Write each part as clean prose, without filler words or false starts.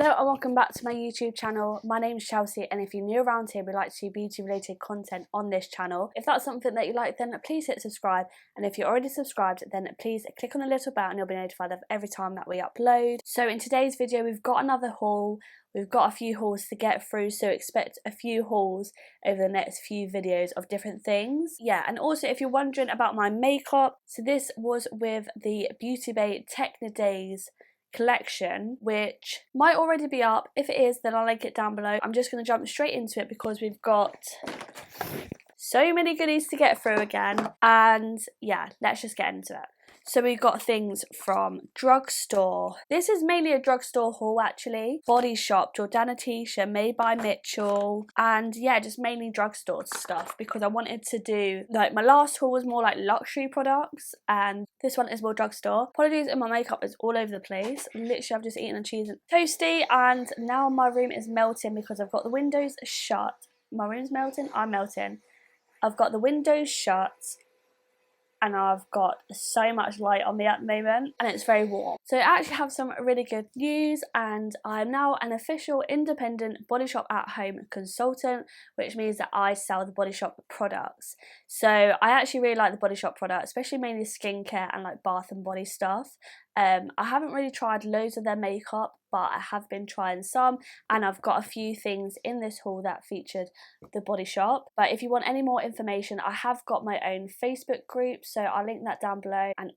Hello and welcome back to my YouTube channel. My name is Chelsea, and if you're new around here, we like to do beauty related content on this channel. If that's something that you like, then please hit subscribe, and if you're already subscribed, then please click on the little bell and you'll be notified of every time that we upload. So in today's video, we've got another haul. We've got a few hauls to get through, so expect a few hauls over the next few videos of different things. Yeah, and also if you're wondering about my makeup, so this was with the Beauty Bay Techno Days collection, which might already be up. If it is, then I'll link it down below. I'm just going to jump straight into it because we've got so many goodies to get through again, and yeah, let's just get into it. So we got things from Drugstore. This is mainly a Drugstore haul actually. Body Shop, Jordana T-shirt made by Mitchell, and yeah, just mainly Drugstore stuff because I wanted to do, like, my last haul was more like luxury products and this one is more Drugstore. Apologies if my makeup is all over the place. Literally I've just eaten a cheese and toasty, and now my room is melting because I've got the windows shut. My room's melting, I'm melting. I've got the windows shut, and I've got so much light on me at the moment, and it's very warm. So I actually have some really good news, and I'm now an official independent Body Shop at Home consultant, which means that I sell the Body Shop products. So I actually really like the Body Shop products, especially mainly skincare and like bath and body stuff. I haven't really tried loads of their makeup, but I have been trying some, and I've got a few things in this haul that featured the Body Shop. But if you want any more information, I have got my own Facebook group, so I'll link that down below. And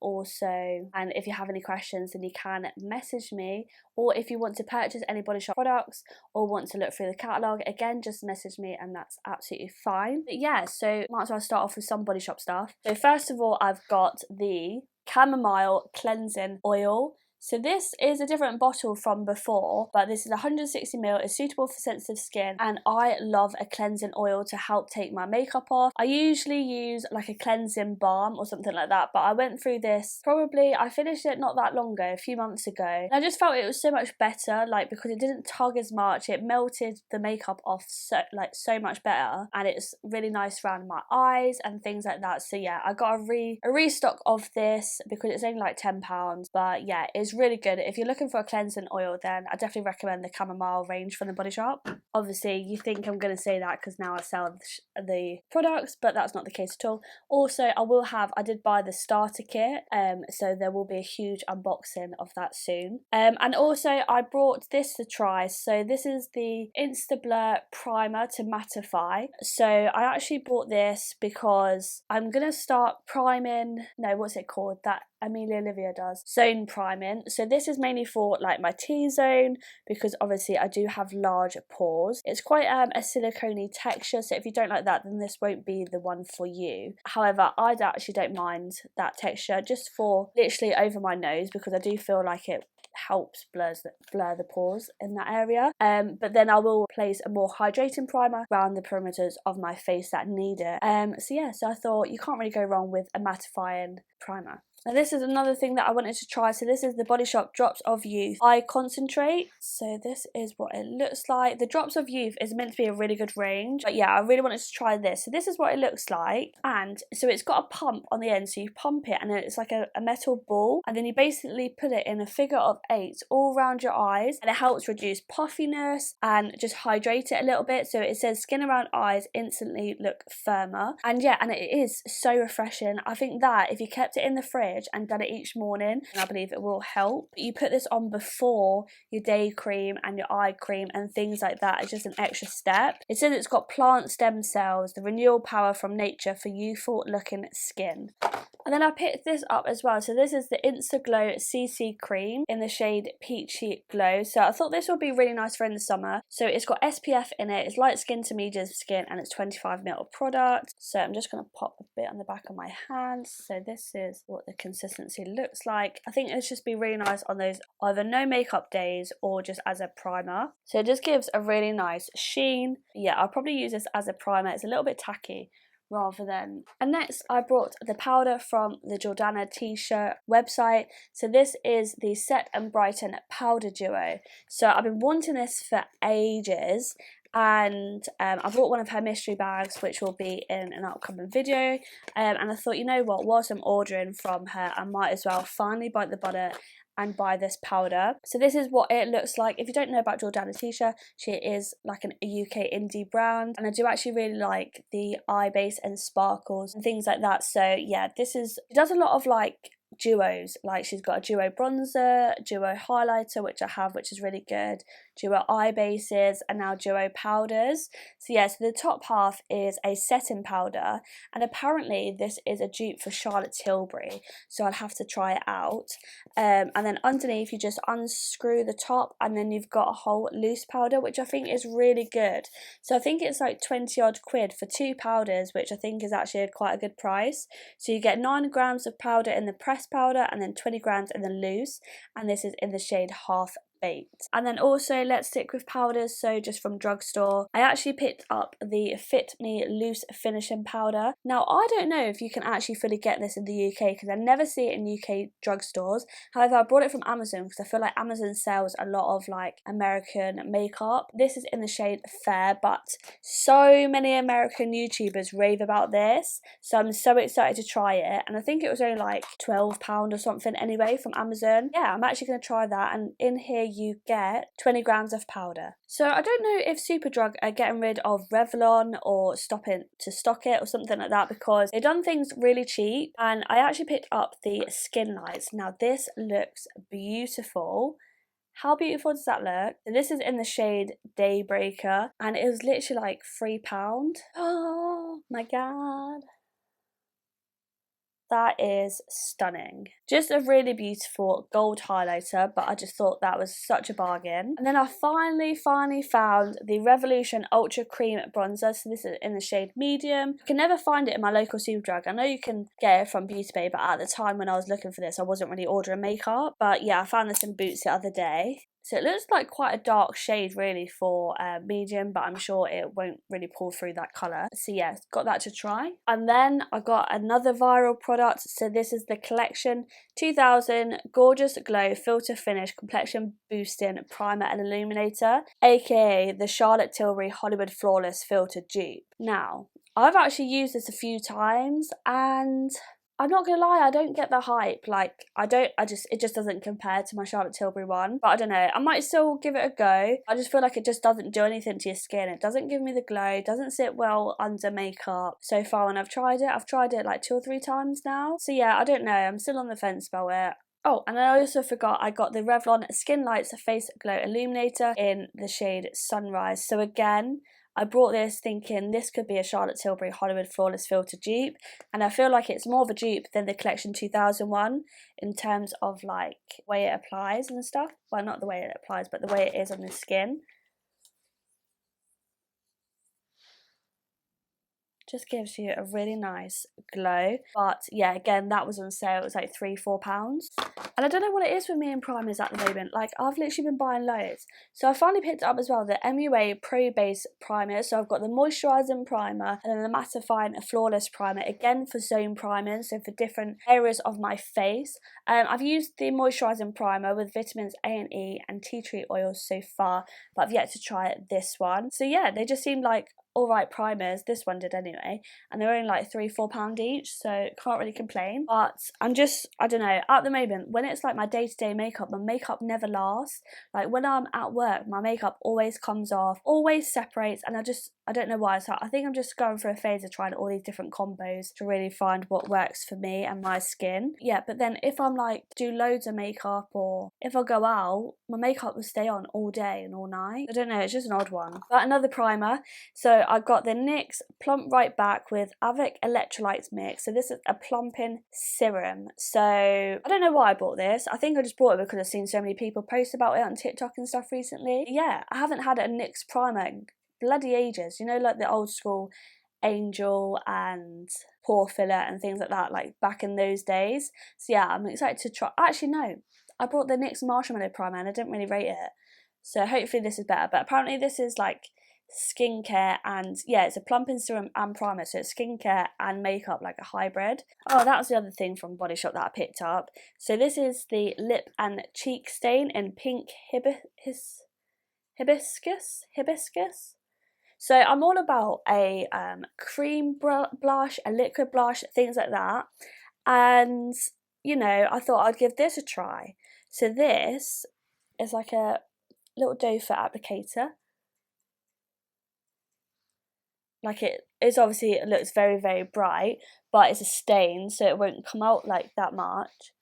if you have any questions, then you can message me, or if you want to purchase any Body Shop products or want to look through the catalogue, again, just message me and that's absolutely fine. But yeah, so might as well start off with some Body Shop stuff. So first of all, I've got the chamomile cleansing oil. So this is a different bottle from before, but this is 160ml, is suitable for sensitive skin, and I love a cleansing oil to help take my makeup off. I usually use like a cleansing balm or something like that, but I went through this I finished it not that long ago, a few months ago, and I just felt it was so much better, like, because it didn't tug as much, it melted the makeup off so much better, and it's really nice around my eyes and things like that. So yeah, I got a restock of this because it's only like £10, but yeah, it's really good. If you're looking for a cleansing oil, then I definitely recommend the chamomile range from the Body Shop. Obviously you think I'm going to say that because now I sell the products, but that's not the case at all. Also, I did buy the starter kit, so there will be a huge unboxing of that soon. And also I brought this to try. So this is the Insta Blur primer to mattify. So I actually bought this because I'm gonna start priming, no, what's it called, that Amelia Olivia does, zone priming. So this is mainly for like my T-zone, because obviously I do have large pores. It's quite a silicone-y texture, so if you don't like that, then this won't be the one for you. However, I actually don't mind that texture, just for literally over my nose, because I do feel like it helps blur the pores in that area. But then I will place a more hydrating primer around the perimeters of my face that need it. So yeah, so I thought you can't really go wrong with a mattifying primer. Now this is another thing that I wanted to try. So this is the Body Shop Drops of Youth Eye Concentrate. So this is what it looks like. The Drops of Youth is meant to be a really good range, but yeah, I really wanted to try this. So this is what it looks like, and so it's got a pump on the end, so you pump it and then it's like a metal ball, and then you basically put it in a figure of 8 all around your eyes, and it helps reduce puffiness and just hydrate it a little bit. So it says skin around eyes instantly look firmer, and yeah, and it is so refreshing. I think that if you kept it in the fridge and done it each morning, and I believe it will help. You put this on before your day cream and your eye cream and things like that. It's just an extra step. It says it's got plant stem cells, the renewal power from nature for youthful looking skin. And then I picked this up as well. So this is the Insta Glow CC Cream in the shade Peachy Glow. So I thought this would be really nice for in the summer. So it's got SPF in it, it's light skin to medium skin, and it's 25ml of product. So I'm just going to pop a bit on the back of my hands. So this is what the consistency looks like. I think it's just be really nice on those either no makeup days or just as a primer. So it just gives a really nice sheen. Yeah, I'll probably use this as a primer. It's a little bit tacky rather than. And next I brought the powder from the Jordana T-shirt website. So this is the Set and Brighten powder duo. So I've been wanting this for ages, and I bought one of her mystery bags, which will be in an upcoming video, and I thought, you know what, whilst I'm ordering from her, I might as well finally bite the bullet and buy this powder. So this is what it looks like. If you don't know about Jordana Tisha, she is like a UK indie brand, and I do actually really like the eye base and sparkles and things like that. So yeah, she does a lot of like duos, like she's got a duo bronzer, duo highlighter, which I have, which is really good, duo eye bases, and now duo powders. So yeah, so the top half is a setting powder, and apparently this is a dupe for Charlotte Tilbury, so I'll have to try it out. And then underneath you just unscrew the top, and then you've got a whole loose powder, which I think is really good. So I think it's like 20 odd quid for 2 powders, which I think is actually quite a good price. So you get 9 grams of powder in the pressed powder and then 20 grams in the loose, and this is in the shade Half Baked. And then also, let's stick with powders, so just from Drugstore, I actually picked up the Fit Me Loose Finishing Powder. Now I don't know if you can actually fully get this in the UK, because I never see it in UK drugstores. However, I bought it from Amazon because I feel like Amazon sells a lot of like American makeup. This is in the shade Fair, but so many American YouTubers rave about this, so I'm so excited to try it, and I think it was only like £12 or something anyway from Amazon. Yeah, I'm actually going to try that, and in here you get 20 grams of powder. So I don't know if Superdrug are getting rid of Revlon or stopping to stock it or something like that, because they've done things really cheap, and I actually picked up the Skin Lights. Now this looks beautiful. How beautiful does that look? So this is in the shade Daybreaker, and it was literally like £3. Oh my god. That is stunning. Just a really beautiful gold highlighter, but I just thought that was such a bargain. And then I finally found the Revolution Ultra Cream Bronzer. So this is in the shade Medium. I can never find it in my local Superdrug. I know you can get it from Beauty Bay, but at the time when I was looking for this, I wasn't really ordering makeup. But yeah, I found this in Boots the other day. So it looks like quite a dark shade really for medium, but I'm sure it won't really pull through that colour. So yeah, got that to try. And then I got another viral product. So this is the Collection 2000 Gorgeous Glow Filter Finish Complexion Boosting Primer and Illuminator, aka the Charlotte Tilbury Hollywood Flawless Filter Dupe. Now, I've actually used this a few times, and I'm not gonna lie, I don't get the hype. Like, it just doesn't compare to my Charlotte Tilbury one. But I don't know, I might still give it a go. I just feel like it just doesn't do anything to your skin. It doesn't give me the glow, it doesn't sit well under makeup so far when I've tried it like 2 or 3 times now. So yeah, I don't know, I'm still on the fence about it. Oh, and I also forgot, I got the Revlon Skin Lights Face Glow Illuminator in the shade Sunrise. So again, I brought this thinking this could be a Charlotte Tilbury Hollywood Flawless Filter dupe, and I feel like it's more of a dupe than the Collection 2000 one in terms of like way it applies and stuff. Well, not the way it applies, but the way it is on the skin. Just gives you a really nice glow. But yeah, again, that was on sale. It was like £3–4. And I don't know what it is with me and primers at the moment. Like, I've literally been buying loads. So I finally picked up as well the MUA Pro Base Primer. So I've got the Moisturising Primer and then the Mattifying Flawless Primer. Again, for zone primers, so for different areas of my face. I've used the Moisturising Primer with vitamins A and E and tea tree oils so far, but I've yet to try this one. So yeah, they just seem like alright primers. This one did anyway, and they're only like £3–4 each, so can't really complain. But I don't know, at the moment when it's like my day-to-day makeup, my makeup never lasts. Like when I'm at work, my makeup always comes off, always separates, and I don't know why. So I think I'm just going through a phase of trying all these different combos to really find what works for me and my skin. Yeah, but then if I'm like do loads of makeup, or if I go out, my makeup will stay on all day and all night. I don't know, it's just an odd one. But another primer, so I got the NYX Plump Right Back with Avec Electrolytes Mix. So this is a plumping serum. So I don't know why I bought this. I think I just bought it because I've seen so many people post about it on TikTok and stuff recently. Yeah, I haven't had a NYX primer in bloody ages. You know, like the old school Angel and Pore Filler and things like that, like back in those days. So yeah, I'm excited to try. Actually, no, I brought the NYX Marshmallow primer and I didn't really rate it. So hopefully this is better. But apparently this is like skincare, and yeah, it's a plumping serum and primer, so it's skincare and makeup, like a hybrid. Oh, that was the other thing from Body Shop that I picked up. So this is the lip and cheek stain in pink hibiscus. So I'm all about a cream blush, a liquid blush, things like that. And, you know, I thought I'd give this a try. So this is like a little doe foot applicator. Like it is obviously, it looks very, very bright, but it's a stain, so it won't come out like that much.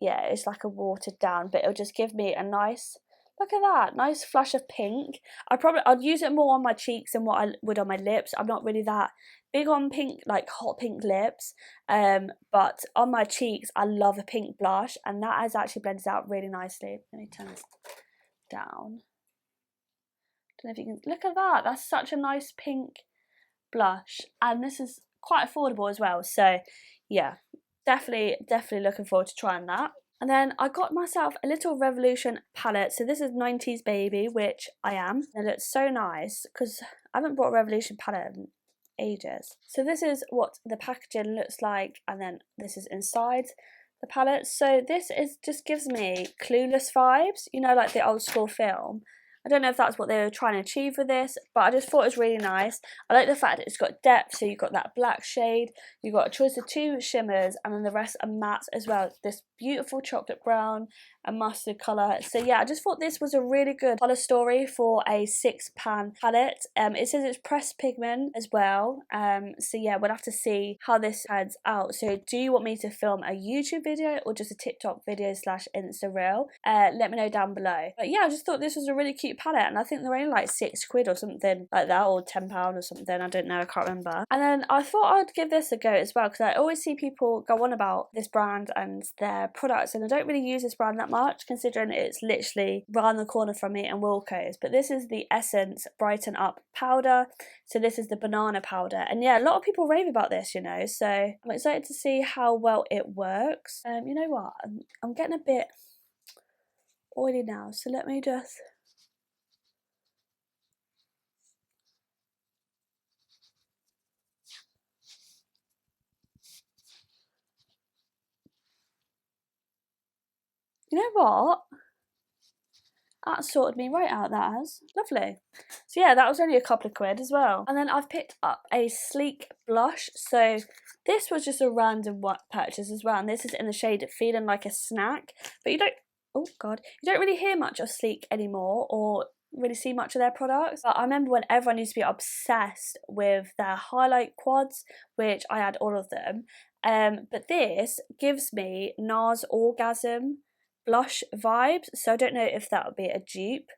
Yeah, it's like a watered down, but it'll just give me a nice, look at that, nice flush of pink. I'd use it more on my cheeks than what I would on my lips. I'm not really that big on pink, like hot pink lips, but on my cheeks I love a pink blush, and that has actually blended out really nicely. Let me turn this down. Don't know if you can look at that. That's such a nice pink blush, and this is quite affordable as well, so yeah, definitely looking forward to trying that. And then I got myself a little Revolution palette. So this is 90s Baby, which I am. It looks so nice because I haven't bought a Revolution palette in ages. So this is what the packaging looks like, and then this is inside the palette. So this just gives me Clueless vibes, you know, like the old school film. I don't know if that's what they were trying to achieve with this, but I just thought it was really nice. I like the fact that it's got depth, so you've got that black shade, you've got a choice of 2 shimmers, and then the rest are mattes as well. This beautiful chocolate brown and mustard colour. So yeah, I just thought this was a really good colour story for a 6-pan palette. It says it's pressed pigment as well. So yeah, we'll have to see how this turns out. So do you want me to film a YouTube video or just a TikTok video / Insta reel? Let me know down below. But yeah, I just thought this was a really cute palette, and I think they're only like £6 or something like that, or £10 or something. I don't know, I can't remember. And then I thought I'd give this a go as well, because I always see people go on about this brand and their products, and I don't really use this brand that much, considering it's literally round the corner from me in Wilko's. But this is the Essence Brighten Up powder. So this is the banana powder, and yeah, a lot of people rave about this, you know, so I'm excited to see how well it works. You know what, I'm getting a bit oily now, so let me just you know what? That sorted me right out, that has. Lovely. So yeah, that was only a couple of quid as well. And then I've picked up a sleek blush. So this was just a random purchase as well. And this is in the shade Feeling Like a Snack. But you don't, oh God, you don't really hear much of Sleek anymore, or really see much of their products. But I remember when everyone used to be obsessed with their highlight quads, which I had all of them. But this gives me NARS Orgasm blush vibes, so I don't know if that would be a dupe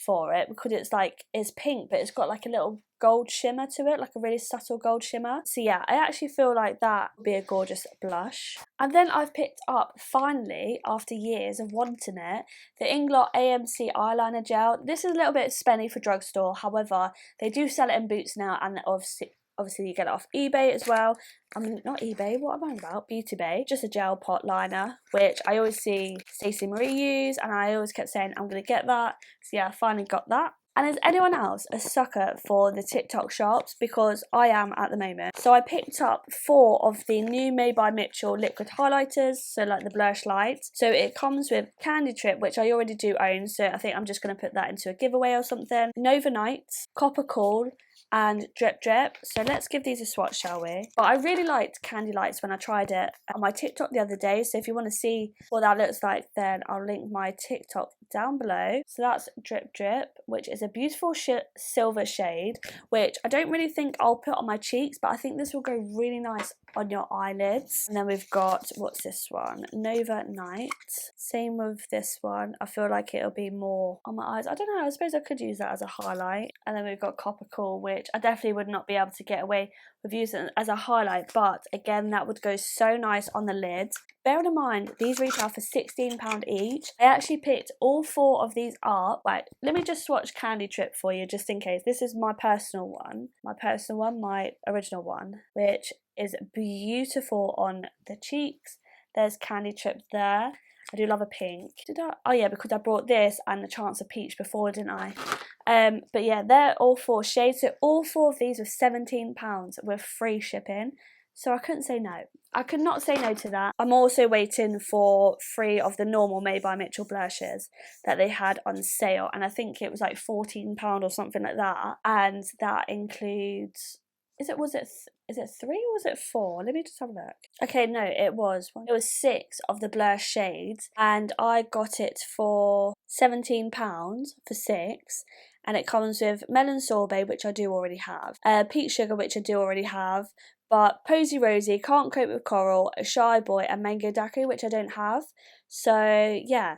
for it, because it's pink, but it's got like a little gold shimmer to it, like a really subtle gold shimmer. So yeah, I actually feel like that would be a gorgeous blush. And then I've picked up, finally, after years of wanting it, the Inglot AMC eyeliner gel. This is a little bit spenny for Drugstore, however they do sell it in Boots now, and obviously you get it off eBay as well. I mean, not eBay, what am I about? Beauty Bay. Just a gel pot liner, which I always see Stacey Marie use, and I always kept saying I'm going to get that. So yeah, I finally got that. And is anyone else a sucker for the TikTok shops? Because I am at the moment. So I picked up 4 of the new Made by Mitchell liquid highlighters, so like the blush lights. So it comes with Candy Trip, which I already do own, so I think I'm just going to put that into a giveaway or something. Nova Nights, Copper Cool, and Drip Drip. So let's give these a swatch, shall we? But I really liked Candy Lights when I tried it on my TikTok the other day, so if you want to see what that looks like, then I'll link my TikTok down below. So that's Drip Drip, which is a beautiful silver shade, which I don't really think I'll put on my cheeks, but I think this will go really nice on your eyelids. And then we've got, what's this one? Nova Night. Same with this one. I feel like it'll be more on my eyes. I don't know, I suppose I could use that as a highlight. And then we've got Copper Cool, which I definitely would not be able to get away with using as a highlight, but again, that would go so nice on the lids. Bearing in mind, these retail for £16 each. I actually picked all 4 of these up. Right, let me just swatch Candy Trip for you, just in case. This is my personal one, my original one, which is beautiful on the cheeks. There's Candy Trip there. I do love a pink. Oh yeah, because I brought this and the Chance of Peach before, didn't I? But yeah, they're all 4 shades. So all 4 of these were £17 with free shipping. So I couldn't say no. I could not say no to that. I'm also waiting for 3 of the normal Made by Mitchell blushes that they had on sale, and I think it was like £14 or something like that. And that includes, is it 3 or was it 4? Let me just have a look. Okay, no, it was 6 of the blush shades, and I got it for £17 for 6. And it comes with Melon Sorbet, which I do already have, Peach Sugar, which I do already have, but Posy Rosy, Can't Cope with Coral, A Shy Boy, and Mango Daiquiri, which I don't have. So yeah,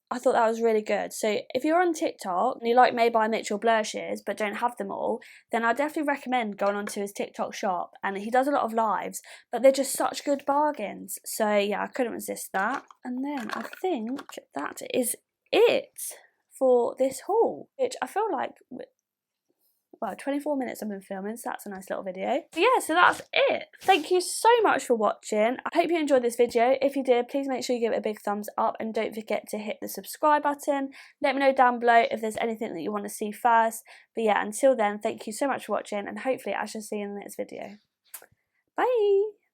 I thought that was really good. So if you're on TikTok and you like Made by Mitchell blushes but don't have them all, then I definitely recommend going onto his TikTok shop. And he does a lot of lives, but they're just such good bargains. So yeah, I couldn't resist that. And then I think that is it for this haul, which I feel like, well, 24 minutes I've been filming, so that's a nice little video. But yeah, so that's it. Thank you so much for watching. I hope you enjoyed this video. If you did, please make sure you give it a big thumbs up, and don't forget to hit the subscribe button. Let me know down below if there's anything that you want to see first. But yeah, until then, thank you so much for watching, and hopefully I shall see you in the next video. Bye!